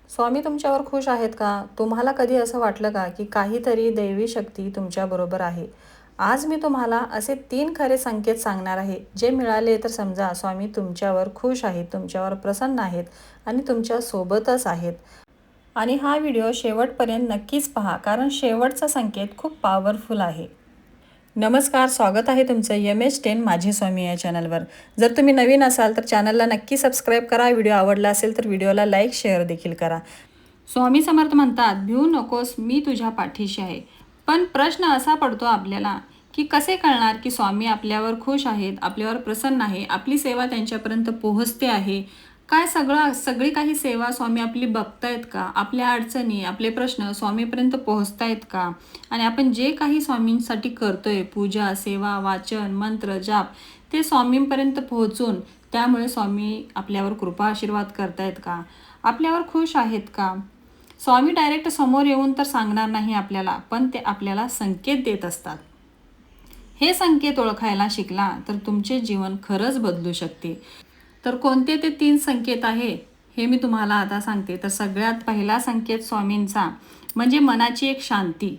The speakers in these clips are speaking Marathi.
स्वामी तुमच्यावर खुश आहेत का? तुम्हाला कधी असं वाटलं का की काहीतरी दैवी शक्ती तुमच्याबरोबर आहे? आज मी तुम्हाला असे 3 खरे संकेत सांगणार आहे. जे मिळाले तर समजा स्वामी तुमच्यावर खुश आहेत, तुमच्यावर प्रसन्न आहेत आणि तुमच्या सोबतच आहेत. आणि हा व्हिडिओ शेवटपर्यंत नक्कीच पहा, कारण शेवटचा संकेत खूप पॉवरफुल आहे. नमस्कार, स्वागत आहे तुमचं MS10 माझे स्वामी या चॅनलवर. जर तुम्ही नवीन असाल तर चॅनलला नक्की सबस्क्राईब करा. व्हिडिओ आवडला असेल तर व्हिडिओला लाईक, शेअर देखील करा. स्वामी समर्थ म्हणतात, भिऊ नकोस, मी तुझ्या पाठीशी आहे. पण प्रश्न असा पडतो आपल्याला की कसे कळणार की स्वामी आपल्यावर खुश आहेत, आपल्यावर प्रसन्न आहे, आपली सेवा त्यांच्यापर्यंत पोहोचते आहे. काय सगळी काही सेवा स्वामी आपली बघतायत का? आपल्या अडचणी, आपले प्रश्न स्वामीपर्यंत पोहोचतायत का? आणि आपण जे काही स्वामींसाठी करतोय, पूजा, सेवा, वाचन, मंत्र, जाप, ते स्वामींपर्यंत पोहोचून त्यामुळे स्वामी आपल्यावर कृपा आशीर्वाद करतायत का? आपल्यावर खुश आहेत का? स्वामी डायरेक्ट समोर येऊन तर सांगणार नाही आपल्याला, पण ते आपल्याला संकेत देत असतात. हे संकेत ओळखायला शिकला तर तुमचे जीवन खरंच बदलू शकते. तर कोणते ते 3 संकेत आहे हे मी तुम्हाला आता सांगते. तर सगळ्यात पहिला संकेत स्वामींचा म्हणजे मनाची एक शांती.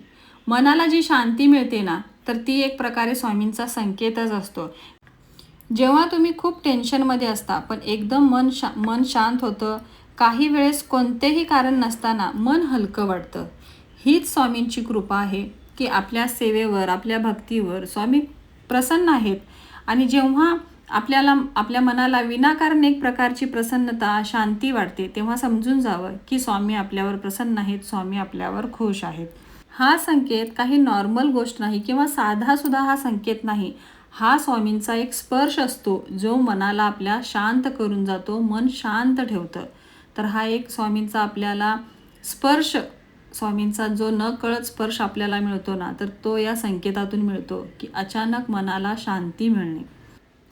मनाला जी शांती मिळते ना, तर ती एक प्रकारे स्वामींचा संकेतच असतो. जेव्हा तुम्ही खूप टेन्शनमध्ये असता पण एकदम मन शांत होतं, काही वेळेस कोणतेही कारण नसताना मन हलकं वाटतं, हीच स्वामींची कृपा आहे की आपल्या सेवेवर, आपल्या भक्तीवर स्वामी प्रसन्न आहेत. आणि जेव्हा आपल्या मनाला विनाकारण एक प्रकारची प्रसन्नता, शांती वाटते, तेव्हा समजून जावं की स्वामी आपल्यावर प्रसन्न आहेत, स्वामी आपल्यावर खुश आहेत. हा संकेत काही नॉर्मल गोष्ट नाही किंवा साधासुद्धा हा संकेत नाही. हा स्वामींचा एक स्पर्श असतो जो मनाला आपल्या शांत करून जातो, मन शांत ठेवतं. तर हा एक स्वामींचा आपल्याला स्पर्श, स्वामींचा जो नकळत स्पर्श आपल्याला मिळतो ना, तर तो या संकेतातून मिळतो की अचानक मनाला शांती मिळणे.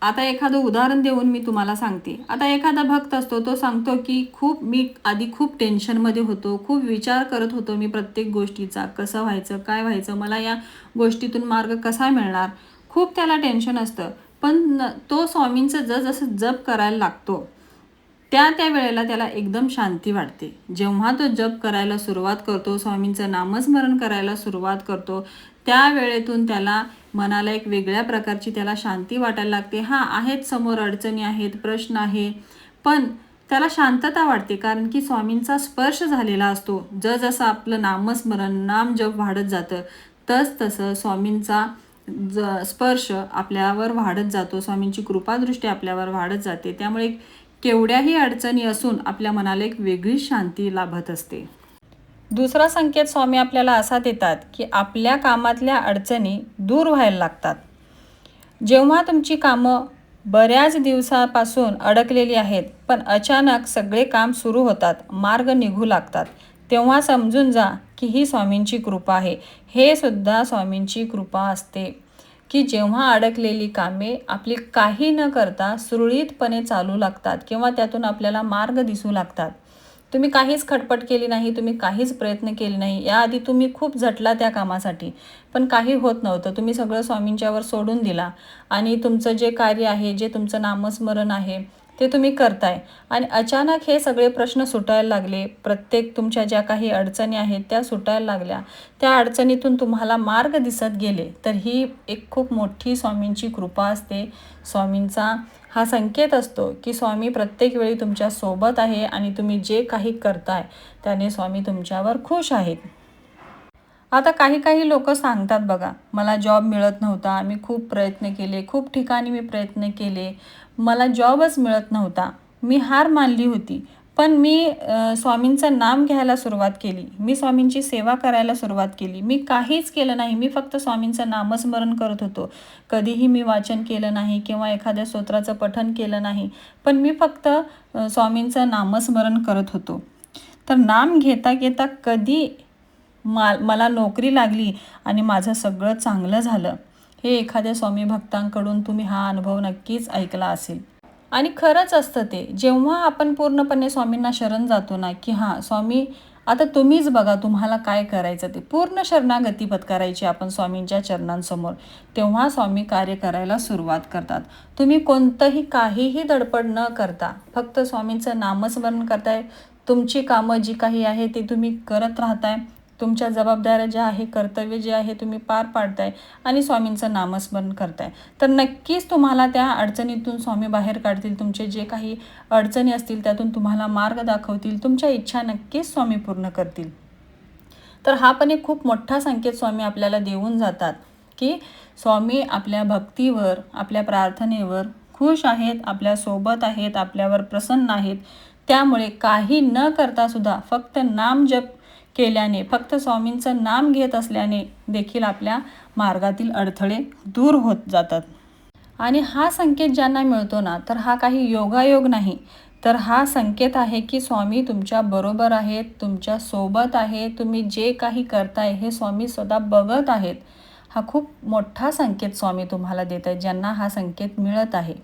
आता एखादं उदाहरण देऊन मी तुम्हाला सांगते. आता एखादा भक्त असतो, तो सांगतो की मी आधी खूप टेन्शनमध्ये होतो, खूप विचार करत होतो मी प्रत्येक गोष्टीचा, कसं व्हायचं, काय व्हायचं, मला या गोष्टीतून मार्ग कसा मिळणार, खूप त्याला टेन्शन असतं. पण तो स्वामींचं जसं जप करायला लागतो त्या वेळेला त्याला एकदम शांती वाटते. जेव्हा तो जप करायला सुरुवात करतो, स्वामींचं नामस्मरण करायला सुरुवात करतो, त्या वेळेतून त्याला मनाला एक वेगळ्या प्रकारची त्याला शांती वाटायला लागते. आहेत समोर अडचणी आहेत, प्रश्न आहे, पण त्याला शांतता वाटते, कारण की स्वामींचा स्पर्श झालेला असतो. जसं आपलं नामस्मरण, नाम जप वाढत जातं, तसं स्वामींचा स्पर्श आपल्यावर वाढत जातो, स्वामींची कृपादृष्टी आपल्यावर वाढत जाते. त्यामुळे केवढ्याही अडचणी असून आपल्या मनाला एक वेगळीच शांती लाभत असते. दुसरा संकेत स्वामी आपल्याला असा देतात की आपल्या कामातल्या अडचणी दूर व्हायला लागतात. जेव्हा तुमची कामं बऱ्याच दिवसापासून अडकलेली आहेत, पण अचानक सगळे काम सुरू होतात, मार्ग निघू लागतात, तेव्हा समजून जा की ही स्वामींची कृपा आहे. हे सुद्धा स्वामींची कृपा असते की जेव्हा अडकलेली कामे आपली काही न करता सुरळीतपणे चालू लागतात किंवा त्यातून आपल्याला मार्ग दिसू लागतात. तुम्ही काहीच खटपट केली नाही, तुम्ही काहीच प्रयत्न केले नाही. याआधी तुम्ही खूप झटला त्या कामासाठी, पण काही होत नव्हतं. तुम्ही सगळं स्वामींच्यावर सोडून दिला आणि तुमचं जे कार्य आहे, जे तुमचं नामस्मरण आहे, ते तुम्ही करताय आणि अचानक हे सगळे प्रश्न सुटायला लागले. प्रत्येक तुमच्या ज्या काही अडचणी आहेत त्या सुटायला लागल्या. त्या अडचणीतून तुम्हाला मार्ग दिसत गेले. तर ही एक खूप मोठी स्वामींची कृपा असते. स्वामींचा हा संकेत असतो की स्वामी प्रत्येक वेळी तुमच्या सोबत आहे आणि तुम्ही जे काही करताय त्याने स्वामी तुमच्यावर खुश आहेत. आता काही लोक सांगतात बघा, मला जॉब मिळत नव्हता, मी खूप प्रयत्न केले, खूप ठिकाणी मी प्रयत्न केले, मला जॉबच मिळत नव्हता, मी हार मानली होती. पण मी स्वामींचं नाम घ्यायला सुरुवात केली, मी स्वामींची सेवा करायला सुरुवात केली, मी काहीच केलं नाही, मी फक्त स्वामींचं नामस्मरण करत होतो. कधीही मी वाचन केलं नाही किंवा एखाद्या स्तोत्राचं पठण केलं नाही, पण मी फक्त स्वामींचं नामस्मरण करत होतो. तर नाम घेता घेता कधी मला नोकरी लागली आणि माझं सगळं चांगलं झालं. हे एखाद्या स्वामी भक्तांकडून तुम्ही हा अनुभव नक्कीच ऐकला असेल. आणि खरंच असतं ते. जेव्हा आपण पूर्णपणे स्वामींना शरण जातो ना, की स्वामी आता तुम्हीच बघा तुम्हाला काय करायचं ते. पूर्ण शरणागती पत्करायची आपण स्वामींच्या चरणांसमोर. तेव्हा स्वामी कार्य करायला सुरुवात करतात. तुम्ही काहीही धडपड न करता फक्त स्वामींचं नामस्मरण करताय, तुमची कामं जी काही आहे ती तुम्ही करत राहताय, तुमच्या जबाबदाऱ्या ज्या आहे, कर्तव्य जे आहे तुम्ही पार पाडताय आणि स्वामींचं नामस्मरण करताय, तर नक्कीच तुम्हाला त्या अडचणीतून स्वामी बाहेर काढतील. तुमचे जे काही अडचणी असतील त्यातून तुम्हाला मार्ग दाखवतील. तुमच्या इच्छा नक्कीच स्वामी पूर्ण करतील. तर हा पण एक खूप मोठा संकेत स्वामी आपल्याला देऊन जातात की स्वामी आपल्या भक्तीवर, आपल्या प्रार्थनेवर खुश आहेत, आपल्यासोबत आहेत, आपल्यावर प्रसन्न आहेत. त्यामुळे काही न करता सुद्धा फक्त नाम जप केल्याने, फक्त स्वामींचं नाम घेत असल्याने देखील आपल्या मार्गातील अडथळे दूर होत जातात. आणि हा संकेत ज्यांना मिळतो ना, तर हा काही योगायोग नाही, तर हा संकेत आहे की स्वामी तुमच्या बरोबर आहेत, तुमच्या सोबत आहे. तुम्ही जे काही करताय हे स्वामी स्वतः बघत आहेत. हा खूप मोठा संकेत स्वामी तुम्हाला देत आहेत, ज्यांना हा संकेत मिळत आहे.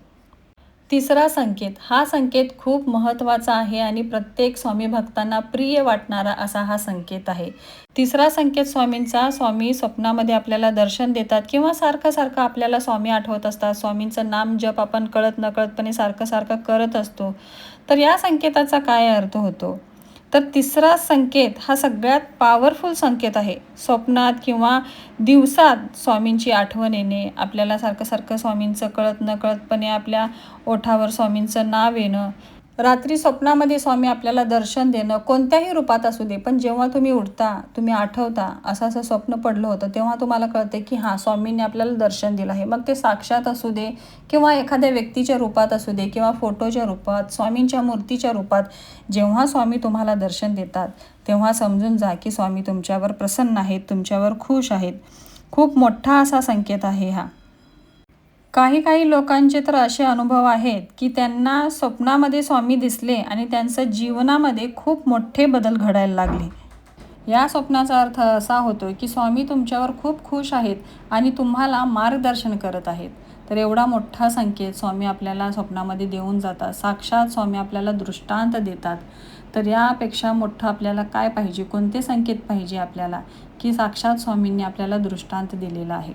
तिसरा संकेत, हा संकेत खूप महत्त्वाचा आहे आणि प्रत्येक स्वामी भक्तांना प्रिय वाटणारा असा हा संकेत आहे. तिसरा संकेत स्वामींचा, स्वामी स्वप्नामध्ये आपल्याला दर्शन देतात किंवा सारखं आपल्याला स्वामी आठवत असतात. स्वामींचं नाम जप आपण कळत नकळतपणे सारखं करत असतो. तर या संकेताचा काय अर्थ होतो? तर तिसरा संकेत हा सगळ्यात पॉवरफुल संकेत आहे. स्वप्नात किंवा दिवसात स्वामींची आठवण येणे, आपल्याला सारखं स्वामींचं कळत नकळतपणे आपल्या ओठावर स्वामींचं नाव येणं, रात्री स्वप्नामध्ये स्वामी आपल्याला दर्शन देणं, कोणत्याही रूपात असू दे, पण जेव्हा तुम्ही उठता, तुम्ही आठवता असं स्वप्न पडलं होतं, तेव्हा तुम्हाला कळते की हां, स्वामींनी आपल्याला दर्शन दिलं आहे. मग ते साक्षात असू दे किंवा एखाद्या व्यक्तीच्या रूपात असू दे किंवा फोटोच्या रूपात, स्वामींच्या मूर्तीच्या रूपात, जेव्हा स्वामी तुम्हाला दर्शन देतात तेव्हा समजून जा की स्वामी तुमच्यावर प्रसन्न आहेत, तुमच्यावर खुश आहेत. खूप मोठा असा संकेत आहे हा. काही लोकांचे तर असे अनुभव आहेत की त्यांना स्वप्नामध्ये स्वामी दिसले आणि त्यांचं जीवनामध्ये खूप मोठे बदल घडायला लागले. या स्वप्नाचा अर्थ असा होतो की स्वामी तुमच्यावर खूप खुश आहेत आणि तुम्हाला मार्गदर्शन करत आहेत. तर एवढा मोठा संकेत स्वामी आपल्याला स्वप्नामध्ये देऊन जातात. साक्षात स्वामी आपल्याला दृष्टांत देतात. तर यापेक्षा मोठं आपल्याला काय पाहिजे, कोणते संकेत पाहिजे आपल्याला, की साक्षात स्वामींनी आपल्याला दृष्टांत दिलेला आहे.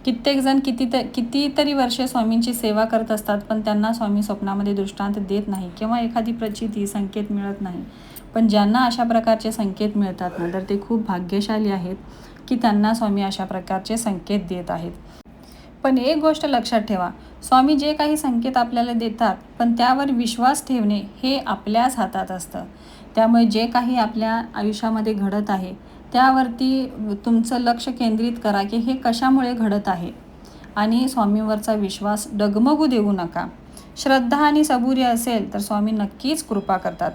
कित्येक जण कितीतरी वर्षे स्वामींची सेवा करत असतात, पण त्यांना स्वामी स्वप्नामध्ये दृष्टांत देत नाही किंवा एखादी प्रचिती, संकेत मिळत नाही. पण ज्यांना अशा प्रकारचे संकेत मिळतात ना, तर ते खूप भाग्यशाली आहेत की त्यांना स्वामी अशा प्रकारचे संकेत देत आहेत. पण एक गोष्ट लक्षात ठेवा, स्वामी जे काही संकेत आपल्याला देतात, पण त्यावर विश्वास ठेवणे हे आपल्याच हातात असतं. त्यामुळे जे काही आपल्या आयुष्यामध्ये घडत आहे त्यावरती तुमचं लक्ष केंद्रित करा की हे कशामुळे घडत आहे आणि स्वामींवरचा विश्वास डगमगू देऊ नका. श्रद्धा आणि सबुरी असेल तर स्वामी नक्कीच कृपा करतात.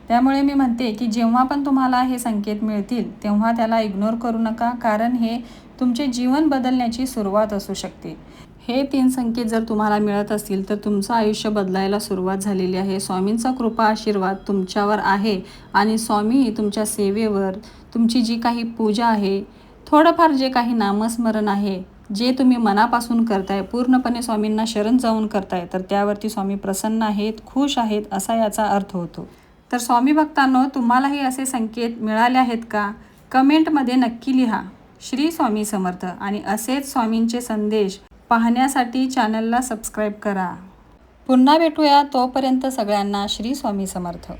त्यामुळे मी म्हणते की जेव्हा पण तुम्हाला हे संकेत मिळतील तेव्हा त्याला इग्नोर करू नका, कारण हे तुमचे जीवन बदलण्याची सुरुवात असू शकते. हे 3 संकेत जर तुम्हाला मिळत असतील तर तुमचं आयुष्य बदलायला सुरुवात झालेली आहे. स्वामींचा कृपा आशीर्वाद तुमच्यावर आहे आणि स्वामी तुमच्या सेवेवर, तुमची जी काही पूजा आहे, थोडंफार जे काही नामस्मरण आहे, जे तुम्ही मनापासून करताय, पूर्णपणे स्वामींना शरण जाऊन करताय, तर त्यावरती स्वामी प्रसन्न आहेत, खुश आहेत असा याचा अर्थ होतो. तर स्वामी भक्तांनो, तुम्हालाही असे संकेत मिळाले आहेत का? कमेंटमध्ये नक्की लिहा. श्री स्वामी समर्थ. आणि असेच स्वामींचे संदेश पाहण्यासाठी चॅनलला सबस्क्राईब करा. पुन्हा भेटूया, तोपर्यंत सगळ्यांना श्री स्वामी समर्थ.